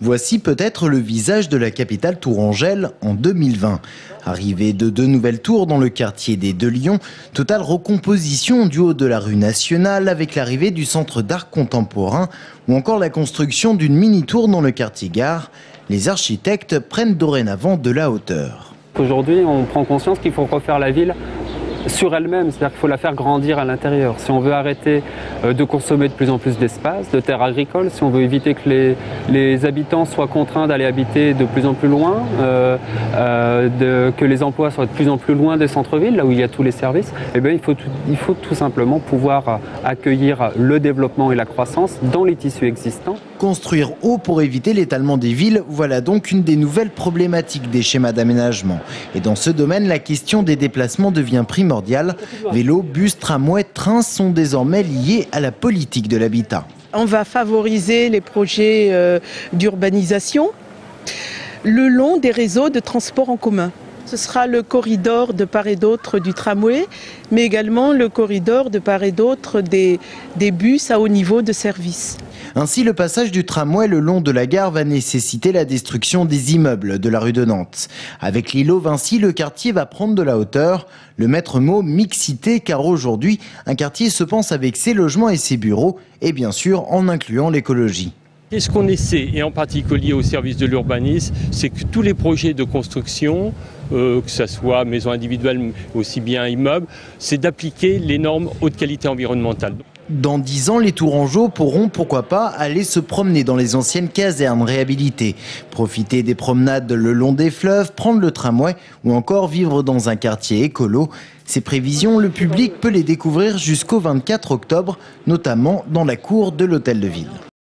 Voici peut-être le visage de la capitale tourangelle en 2020. Arrivée de 2 nouvelles tours dans le quartier des Deux Lions, totale recomposition du haut de la rue nationale avec l'arrivée du centre d'art contemporain ou encore la construction d'une mini-tour dans le quartier Gare. Les architectes prennent dorénavant de la hauteur. Aujourd'hui, on prend conscience qu'il faut refaire la ville sur elle-même, c'est-à-dire qu'il faut la faire grandir à l'intérieur. Si on veut arrêter de consommer de plus en plus d'espace, de terres agricoles, si on veut éviter que les habitants soient contraints d'aller habiter de plus en plus loin, que les emplois soient de plus en plus loin des centres-villes, là où il y a tous les services, eh bien, il faut tout simplement pouvoir accueillir le développement et la croissance dans les tissus existants. Construire haut pour éviter l'étalement des villes, voilà donc une des nouvelles problématiques des schémas d'aménagement. Et dans ce domaine, la question des déplacements devient primordiale. Vélos, bus, tramways, trains sont désormais liés à la politique de l'habitat. On va favoriser les projets d'urbanisation le long des réseaux de transport en commun. Ce sera le corridor de part et d'autre du tramway, mais également le corridor de part et d'autre des bus à haut niveau de service. Ainsi, le passage du tramway le long de la gare va nécessiter la destruction des immeubles de la rue de Nantes. Avec l'îlot Vinci, le quartier va prendre de la hauteur. Le maître mot mixité, car aujourd'hui, un quartier se pense avec ses logements et ses bureaux, et bien sûr en incluant l'écologie. Et ce qu'on essaie, et en particulier au service de l'urbanisme, c'est que tous les projets de construction, que ce soit maison individuelle, aussi bien immeuble, c'est d'appliquer les normes haute qualité environnementale. Dans 10 ans, les Tourangeaux pourront, pourquoi pas, aller se promener dans les anciennes casernes réhabilitées, profiter des promenades le long des fleuves, prendre le tramway ou encore vivre dans un quartier écolo. Ces prévisions, le public peut les découvrir jusqu'au 24 octobre, notamment dans la cour de l'Hôtel de Ville.